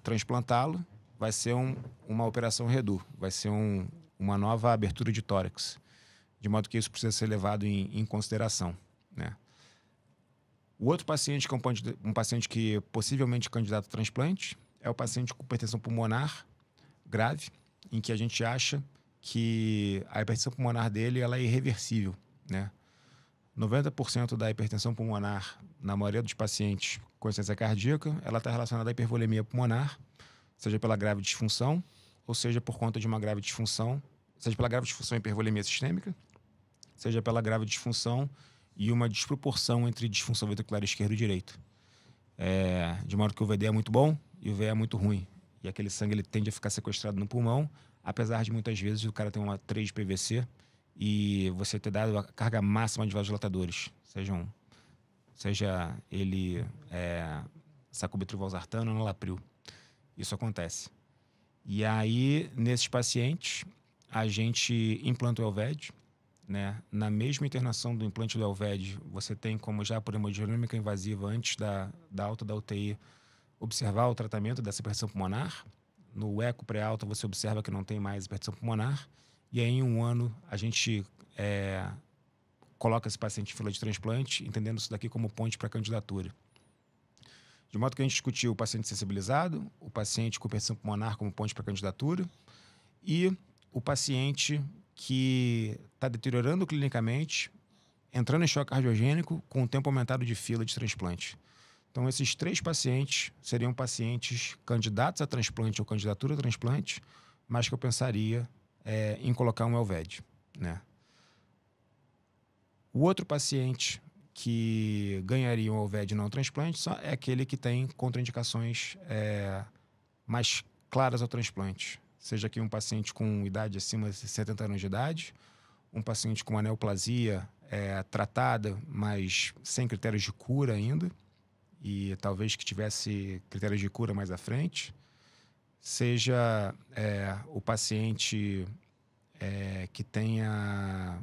transplantá-lo, vai ser uma operação redu, vai ser uma nova abertura de tórax, de modo que isso precisa ser levado em consideração, né? O outro paciente, que é um paciente que possivelmente é candidato a transplante, é o paciente com hipertensão pulmonar grave, em que a gente acha que a hipertensão pulmonar dele ela é irreversível, né? 90% da hipertensão pulmonar, na maioria dos pacientes com insuficiência cardíaca, ela está relacionada à hipervolemia pulmonar, seja pela grave disfunção, ou seja por conta de uma grave disfunção, seja pela grave disfunção e hipervolemia sistêmica, seja pela grave disfunção e uma desproporção entre disfunção ventricular esquerdo e direito. De modo que o VD é muito bom e o VE é muito ruim. E aquele sangue ele tende a ficar sequestrado no pulmão, apesar de muitas vezes o cara ter uma 3 de PVC e você ter dado a carga máxima de vasodilatadores, seja ele sacubitril valsartano ou nalapril. Isso acontece. E aí, nesses pacientes, a gente implanta o Alved, né? Na mesma internação do implante do Alved, você tem como já por hemodinâmica invasiva antes da alta da UTI observar o tratamento dessa hipertensão pulmonar. No eco pré-alta você observa que não tem mais hipertensão pulmonar. E aí, em 1 ano, a gente coloca esse paciente em fila de transplante, entendendo isso daqui como ponte para a candidatura. De modo que a gente discutiu o paciente sensibilizado, o paciente com hipertensão pulmonar como ponte para a candidatura e o paciente que está deteriorando clinicamente, entrando em choque cardiogênico com o tempo aumentado de fila de transplante. Então, esses 3 pacientes seriam pacientes candidatos a transplante ou candidatura a transplante, mas que eu pensaria em colocar um Alved, né? O outro paciente que ganhariam o OVED não transplante é aquele que tem contraindicações mais claras ao transplante. Seja aqui um paciente com idade acima de 70 anos de idade, um paciente com uma neoplasia tratada, mas sem critérios de cura ainda, e talvez que tivesse critérios de cura mais à frente, seja o paciente que tenha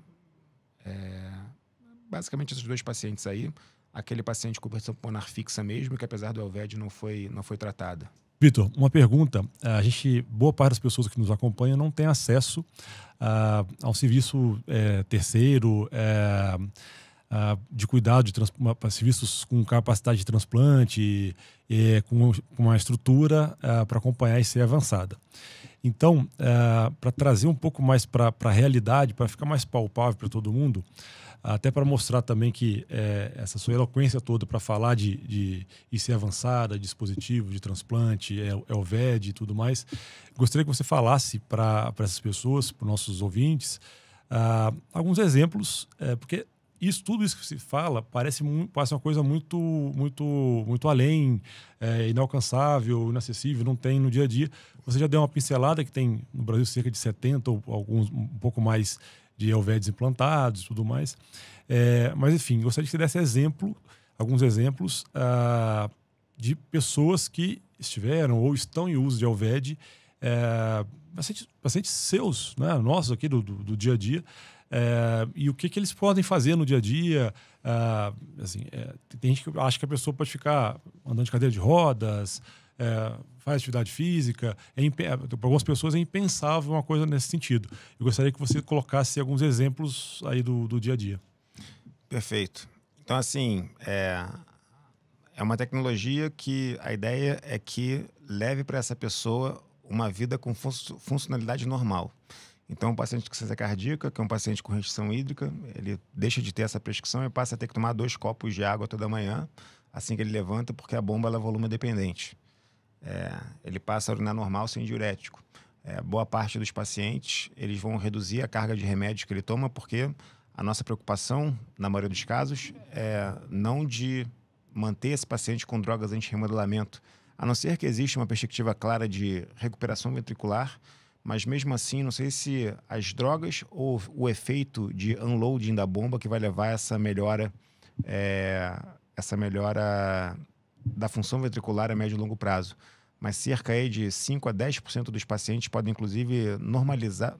basicamente esses dois pacientes aí, aquele paciente com cobertura pulmonar fixa mesmo, que apesar do LVED não foi tratada. Vitor, uma pergunta. Boa parte das pessoas que nos acompanham não tem acesso ao serviço terceiro de cuidado de serviços com capacidade de transplante, com uma estrutura para acompanhar e ser avançada. Então, para trazer um pouco mais para a realidade, para ficar mais palpável para todo mundo, até para mostrar também que essa sua eloquência toda para falar de IC avançada, dispositivo de transplante, LVED e tudo mais, gostaria que você falasse para essas pessoas, para os nossos ouvintes, alguns exemplos, porque tudo isso que se fala parece uma coisa muito, muito, muito além, inalcançável, inacessível, não tem no dia a dia. Você já deu uma pincelada que tem no Brasil cerca de 70 ou alguns um pouco mais de LVEDs implantados e tudo mais. Mas, enfim, gostaria que você desse alguns exemplos de pessoas que estiveram ou estão em uso de LVED, pacientes seus, né, nossos aqui do dia a dia, e o que eles podem fazer no dia a dia. Tem gente que acha que a pessoa pode ficar andando de cadeira de rodas, faz atividade física. Para algumas pessoas é impensável uma coisa nesse sentido. Eu gostaria que você colocasse alguns exemplos aí do dia a dia. Perfeito. Então, assim, é uma tecnologia que a ideia é que leve para essa pessoa uma vida com funcionalidade normal. Então, um paciente com insuficiência cardíaca, que é um paciente com restrição hídrica, ele deixa de ter essa prescrição e passa a ter que tomar 2 copos de água toda manhã, assim que ele levanta, porque a bomba é volume dependente. Ele passa a urinar normal sem diurético. Boa parte dos pacientes, eles vão reduzir a carga de remédios que ele toma, porque a nossa preocupação, na maioria dos casos, é não de manter esse paciente com drogas anti-remodelamento, a não ser que exista uma perspectiva clara de recuperação ventricular, mas mesmo assim, não sei se as drogas ou o efeito de unloading da bomba que vai levar a essa melhora da função ventricular a médio e longo prazo. Mas cerca aí de 5 a 10% dos pacientes podem, inclusive, não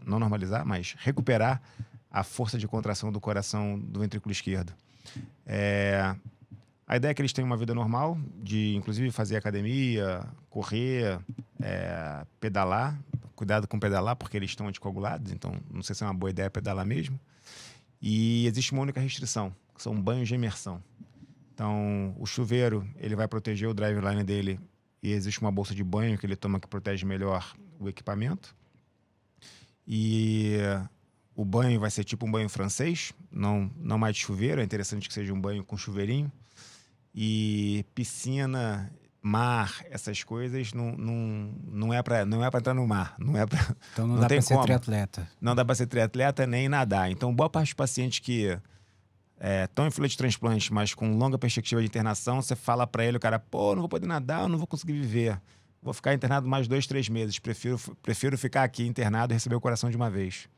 normalizar, mas recuperar a força de contração do coração do ventrículo esquerdo. A ideia é que eles tenham uma vida normal, de inclusive fazer academia, correr, pedalar. Cuidado com pedalar, porque eles estão anticoagulados, então não sei se é uma boa ideia pedalar mesmo. E existe uma única restrição, que são banhos de imersão. Então, o chuveiro, ele vai proteger o driveline dele e existe uma bolsa de banho que ele toma que protege melhor o equipamento. E o banho vai ser tipo um banho francês, não mais de chuveiro, é interessante que seja um banho com chuveirinho. E piscina, mar, essas coisas não é para entrar no mar, então não dá para ser triatleta. Não dá para ser triatleta nem nadar. Então, boa parte dos pacientes que estão em fila de transplante, mas com longa perspectiva de internação, você fala para ele, o cara, não vou poder nadar, eu não vou conseguir viver. Vou ficar internado mais 2, 3 meses. Prefiro ficar aqui internado e receber o coração de uma vez.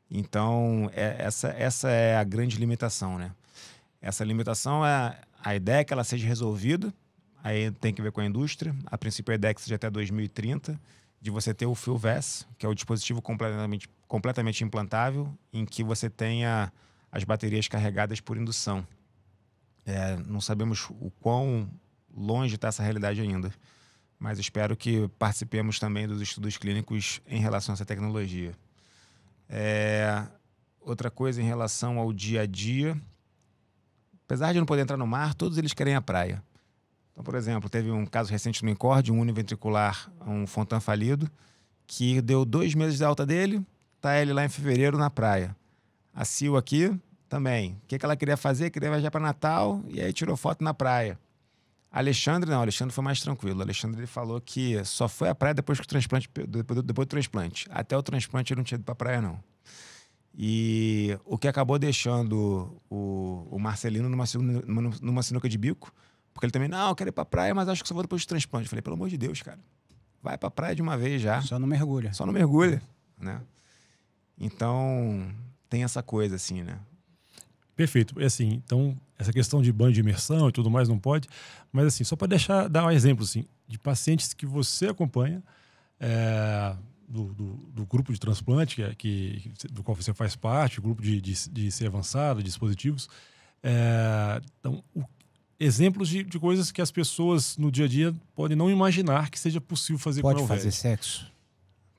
Então, essa é a grande limitação, né? Essa limitação, a ideia é que ela seja resolvida. Aí tem que ver com a indústria. A princípio, a ideia é que seja até 2030, de você ter o FuelVes, que é o dispositivo completamente implantável, em que você tenha as baterias carregadas por indução. Não sabemos o quão longe está essa realidade ainda, mas espero que participemos também dos estudos clínicos em relação a essa tecnologia. Outra coisa em relação ao dia a dia, apesar de não poder entrar no mar, todos eles querem a praia. Então, por exemplo, teve um caso recente no INCORD, um univentricular, um Fontan falido, que deu 2 meses de alta dele, tá ele lá em fevereiro na praia. A Sil aqui também. O que ela queria fazer? Queria viajar para Natal e aí tirou foto na praia. Alexandre foi mais tranquilo. Alexandre ele falou que só foi à praia depois do transplante. Até o transplante ele não tinha ido para a praia, não. E o que acabou deixando o Marcelino numa sinuca de bico, porque ele também, não, eu quero ir pra praia, mas acho que só vou depois do transplante. Eu falei, pelo amor de Deus, cara, vai pra praia de uma vez já. Só não mergulha. Só não mergulha, né? Então, tem essa coisa assim, né? Perfeito. É assim, então, essa questão de banho de imersão e tudo mais não pode, mas assim, só para dar um exemplo assim, de pacientes que você acompanha, do grupo de transplante, do qual você faz parte, o grupo de ser avançado, dispositivos. Então, exemplos de coisas que as pessoas no dia a dia podem não imaginar que seja possível fazer com o Pode Elved. fazer sexo?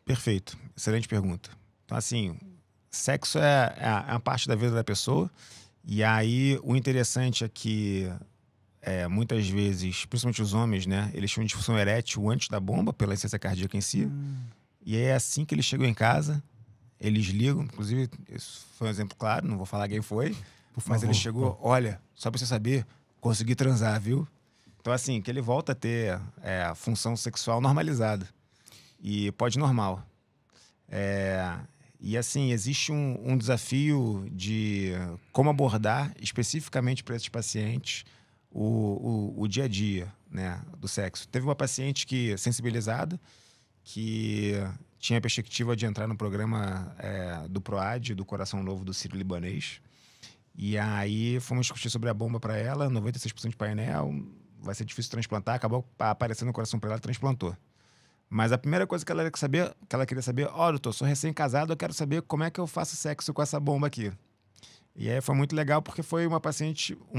Perfeito. Excelente pergunta. Então, assim, sexo é uma parte da vida da pessoa. E aí, o interessante é que muitas vezes, principalmente os homens, né? Eles tinham disfunção erétil antes da bomba, pela insuficiência cardíaca em si. E é assim que eles chegam em casa, eles ligam. Inclusive, isso foi um exemplo claro, não vou falar quem foi. Mas ele chegou, olha, só pra você saber, consegui transar, viu? Então, assim, que ele volta a ter a função sexual normalizada. E pode normal. E assim, existe um desafio de como abordar especificamente para esses pacientes o dia a dia, né, do sexo. Teve uma paciente sensibilizada, que tinha a perspectiva de entrar no programa do PROAD, do Coração Novo do Sírio-Libanês. E aí fomos discutir sobre a bomba para ela, 96% de painel, vai ser difícil transplantar, acabou aparecendo o coração para ela, transplantou. Mas a primeira coisa que ela queria saber, doutor, sou recém-casado, eu quero saber como é que eu faço sexo com essa bomba aqui. E aí foi muito legal porque foi uma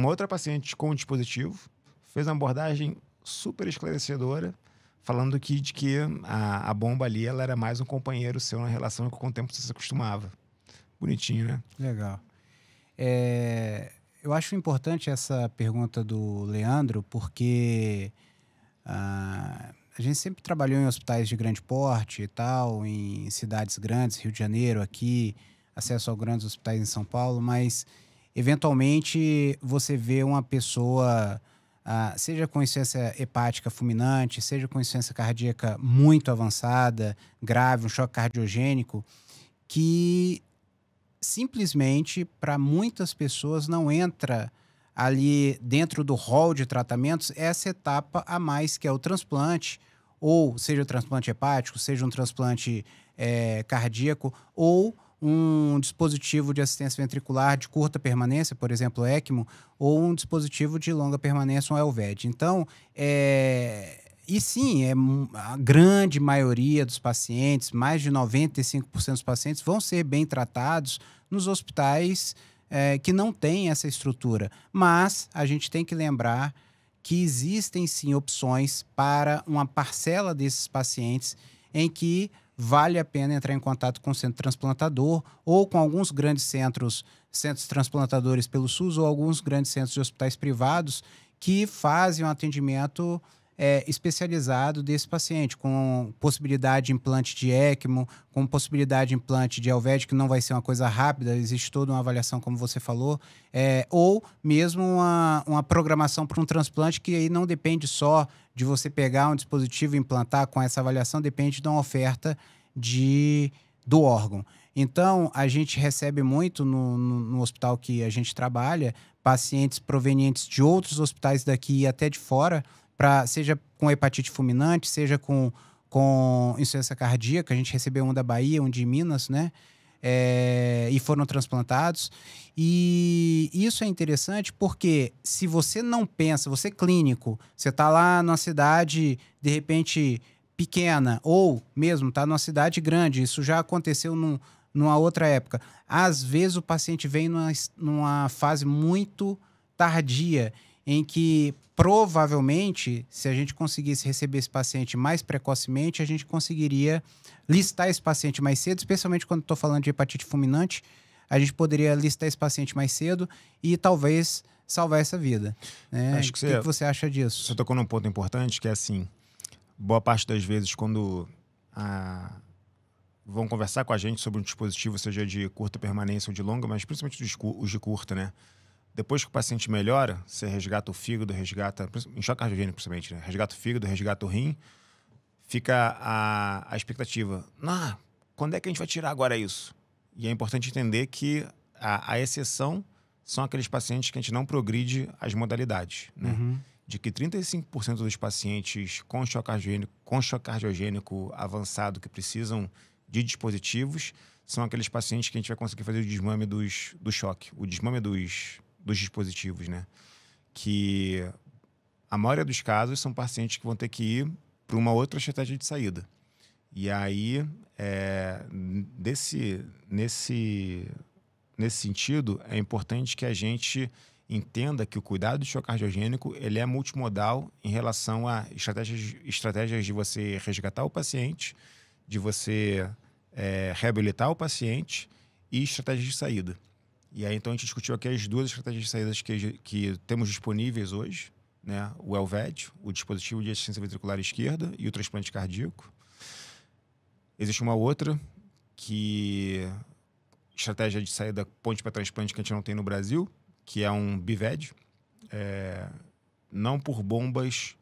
outra paciente com o dispositivo, fez uma abordagem super esclarecedora, falando de que a bomba ali ela era mais um companheiro seu na relação que com o tempo você se acostumava. Bonitinho, né? Legal. Eu acho importante essa pergunta do Leandro, porque a gente sempre trabalhou em hospitais de grande porte e tal, em cidades grandes, Rio de Janeiro, aqui, acesso a grandes hospitais em São Paulo, mas eventualmente você vê uma pessoa, seja com insuficiência hepática fulminante, seja com insuficiência cardíaca muito avançada, grave, um choque cardiogênico, que simplesmente para muitas pessoas não entra ali dentro do rol de tratamentos essa etapa a mais, que é o transplante, ou seja o transplante hepático, seja um transplante cardíaco, ou um dispositivo de assistência ventricular de curta permanência, por exemplo, ECMO, ou um dispositivo de longa permanência, um Elved. Então, e sim, a grande maioria dos pacientes, mais de 95% dos pacientes, vão ser bem tratados nos hospitais que não têm essa estrutura. Mas a gente tem que lembrar que existem sim opções para uma parcela desses pacientes em que vale a pena entrar em contato com o centro transplantador ou com alguns grandes centros transplantadores pelo SUS ou alguns grandes centros de hospitais privados que fazem um atendimento especializado desse paciente, com possibilidade de implante de ECMO, com possibilidade de implante de Elved, que não vai ser uma coisa rápida, existe toda uma avaliação, como você falou, ou mesmo uma programação para um transplante que aí não depende só de você pegar um dispositivo e implantar. Com essa avaliação, depende de uma oferta do órgão. Então, a gente recebe muito no hospital que a gente trabalha, pacientes provenientes de outros hospitais daqui e até de fora, seja com hepatite fulminante, seja com insuficiência cardíaca. A gente recebeu um da Bahia, um de Minas, né? E foram transplantados. E isso é interessante porque se você não pensa, você clínico, você está lá numa cidade, de repente, pequena, ou mesmo está numa cidade grande, isso já aconteceu numa outra época. Às vezes o paciente vem numa fase muito tardia, em que provavelmente, se a gente conseguisse receber esse paciente mais precocemente, a gente conseguiria listar esse paciente mais cedo, especialmente quando estou falando de hepatite fulminante, a gente poderia listar esse paciente mais cedo e talvez salvar essa vida. Né? Acho que o que você acha disso? Você tocou num ponto importante, que é assim, boa parte das vezes quando vão conversar com a gente sobre um dispositivo, seja de curta permanência ou de longa, mas principalmente os de curta, né? Depois que o paciente melhora, você resgata o fígado, em choque cardiogênico principalmente, né? Resgata o fígado, resgata o rim, fica a expectativa. Quando é que a gente vai tirar agora isso? E é importante entender que a exceção são aqueles pacientes que a gente não progride as modalidades, né? De que 35% dos pacientes com choque cardiogênico avançado que precisam de dispositivos são aqueles pacientes que a gente vai conseguir fazer o desmame do choque, o desmame dos dispositivos, né? Que a maioria dos casos são pacientes que vão ter que ir para uma outra estratégia de saída. E aí, nesse sentido, é importante que a gente entenda que o cuidado do choque cardiogênico ele é multimodal em relação a estratégias de você resgatar o paciente, de você reabilitar o paciente e estratégias de saída. E aí, então, a gente discutiu aqui as duas estratégias de saídas que temos disponíveis hoje, né? O LVAD, o dispositivo de assistência ventricular esquerda, e o transplante cardíaco. Existe uma outra estratégia de saída ponte para transplante que a gente não tem no Brasil, que é um BVAD, não por bombas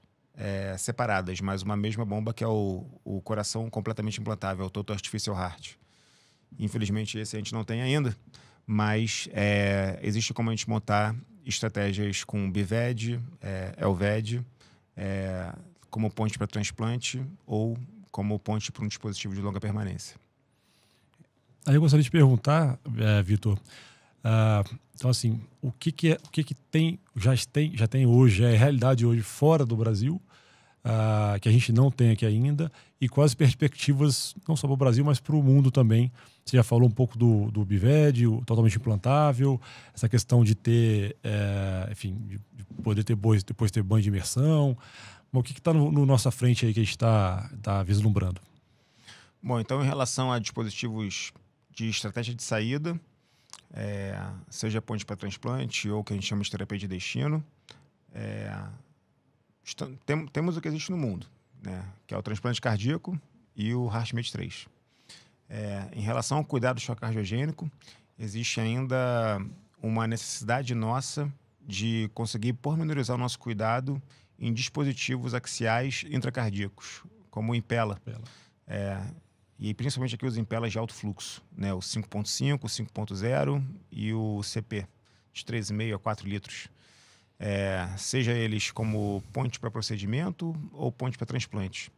separadas, mas uma mesma bomba que é o coração completamente implantável, o Total Artificial Heart. Infelizmente esse a gente não tem ainda, mas existe como a gente montar estratégias com BVAD, LVAD, como ponte para transplante ou como ponte para um dispositivo de longa permanência. Aí eu gostaria de perguntar, Vitor, então assim, o que já tem hoje, é realidade hoje fora do Brasil, que a gente não tem aqui ainda, e quais as perspectivas, não só para o Brasil, mas para o mundo também. Você já falou um pouco do BVAD, o totalmente implantável, essa questão de ter, enfim, de poder depois ter banho de imersão. Mas o que está no nossa frente aí que a gente está vislumbrando? Bom, então em relação a dispositivos de estratégia de saída, seja ponte para transplante ou o que a gente chama de terapia de destino, temos o que existe no mundo, né? Que é o transplante cardíaco e o HeartMate 3. Em relação ao cuidado do choque cardiogênico, existe ainda uma necessidade nossa de conseguir pormenorizar o nosso cuidado em dispositivos axiais intracardíacos, como o Impella. E principalmente aqui os Impellas de alto fluxo, né? O 5.5, o 5.0 e o CP, de 3,5 a 4 litros. Seja eles como ponte para procedimento ou ponte para transplante.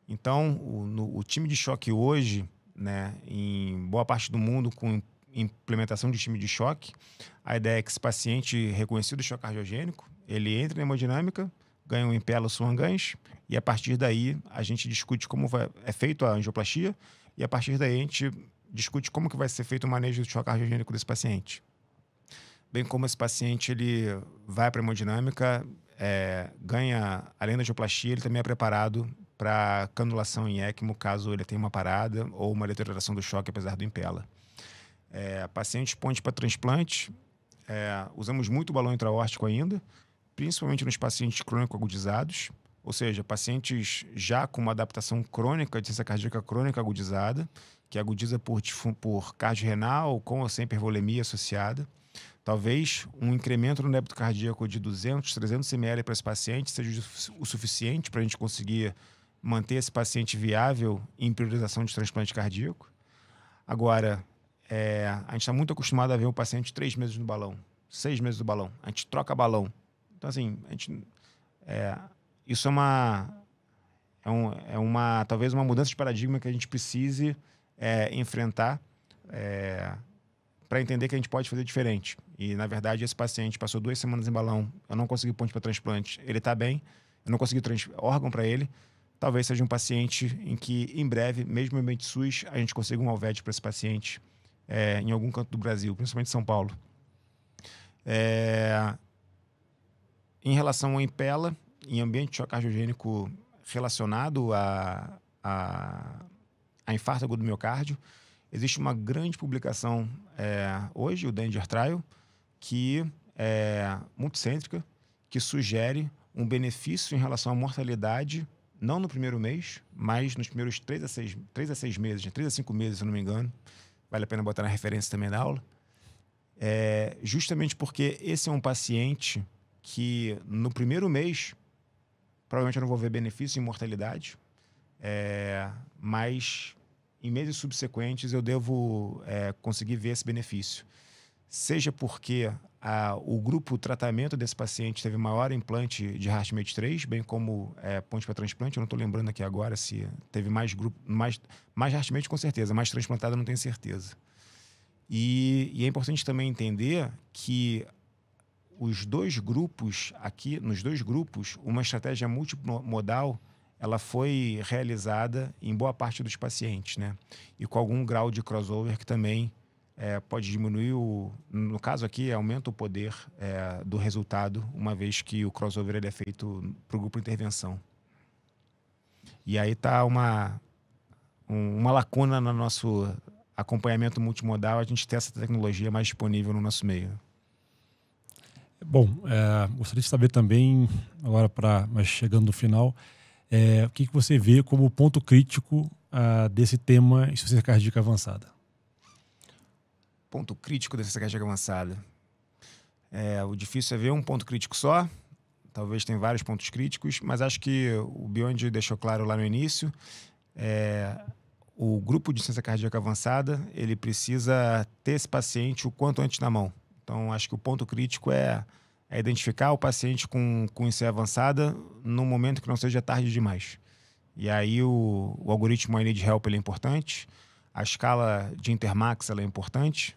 Então, o time de choque hoje, né, em boa parte do mundo, com implementação de time de choque, a ideia é que esse paciente reconhecido choque cardiogênico, ele entra na hemodinâmica, ganha um Impella Swan-Ganz, e a partir daí a gente discute como é feito a angioplastia, e a partir daí a gente discute como que vai ser feito o manejo do choque cardiogênico desse paciente. Bem como esse paciente ele vai para a hemodinâmica, ganha, além da angioplastia, ele também é preparado para canulação em ECMO, caso ele tenha uma parada ou uma deterioração do choque, apesar do Impella. Paciente ponte para transplante, usamos muito balão intraórtico ainda, principalmente nos pacientes crônico agudizados, ou seja, pacientes já com uma adaptação crônica de insuficiência cardíaca crônica agudizada, que agudiza por cardiorrenal, com ou sem hipervolemia associada. Talvez um incremento no débito cardíaco de 200, 300 ml para esse paciente seja o suficiente para a gente conseguir manter esse paciente viável em priorização de transplante cardíaco. Agora, a gente está muito acostumado a ver o paciente 3 meses no balão, 6 meses no balão. A gente troca balão. Então, assim, isso talvez uma mudança de paradigma que a gente precise enfrentar para entender que a gente pode fazer diferente. E, na verdade, esse paciente passou 2 semanas em balão, eu não consegui ponte para transplante, ele está bem, eu não consegui órgão para ele, talvez seja um paciente em que, em breve, mesmo em ambiente SUS, a gente consiga um LVAD para esse paciente em algum canto do Brasil, principalmente São Paulo. Em relação ao Impella, em ambiente de choque cardiogênico relacionado a infarto agudo do miocárdio, existe uma grande publicação hoje, o Danger Trial, que é multicêntrica, que sugere um benefício em relação à mortalidade, não no primeiro mês, mas nos primeiros 3 a 6 meses, 3 a 5 meses, se eu não me engano. Vale a pena botar na referência também da aula. Justamente porque esse é um paciente que no primeiro mês, provavelmente eu não vou ver benefício em mortalidade, mas em meses subsequentes eu devo conseguir ver esse benefício. Seja porque o grupo tratamento desse paciente teve maior implante de HeartMate 3, bem como ponte para transplante. Eu não estou lembrando aqui agora se teve mais HeartMate com certeza, mais transplantado eu não tenho certeza. E é importante também entender que nos dois grupos, uma estratégia multimodal ela foi realizada em boa parte dos pacientes, né? E com algum grau de crossover que também pode diminuir, no caso aqui, aumenta o poder do resultado, uma vez que o crossover ele é feito para o grupo de intervenção. E aí está uma lacuna no nosso acompanhamento multimodal, a gente ter essa tecnologia mais disponível no nosso meio. Bom, gostaria de saber também, agora mas chegando no final, o que você vê como ponto crítico desse tema insuficiência cardíaca avançada? Ponto crítico da insuficiência cardíaca avançada. O difícil é ver um ponto crítico só, talvez tenha vários pontos críticos, mas acho que o Beyond deixou claro lá no início, o grupo de insuficiência cardíaca avançada, ele precisa ter esse paciente o quanto antes na mão. Então, acho que o ponto crítico é identificar o paciente com insuficiência avançada no momento que não seja tarde demais. E aí o algoritmo I Need Help ele é importante, a escala de Intermax ela é importante,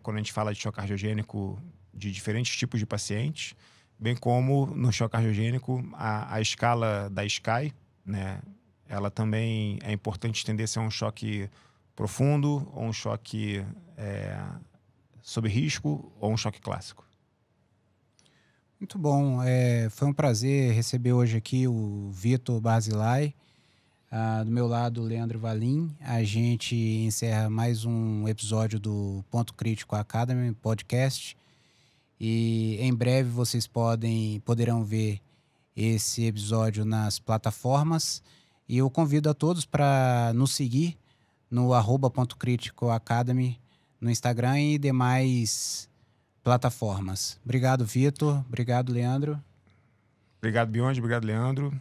quando a gente fala de choque cardiogênico de diferentes tipos de pacientes, bem como no choque cardiogênico a escala da SCAI, né? Ela também é importante entender se é um choque profundo ou um choque sob risco ou um choque clássico. Muito bom. Foi um prazer receber hoje aqui o Vitor Barzilai. Do meu lado, o Leandro Valim. A gente encerra mais um episódio do Ponto Crítico Academy podcast. E em breve vocês poderão ver esse episódio nas plataformas. E eu convido a todos para nos seguir no @Ponto Crítico Academy no Instagram e demais plataformas. Obrigado, Vitor. Obrigado, Leandro. Obrigado, Beyond. Obrigado, Leandro.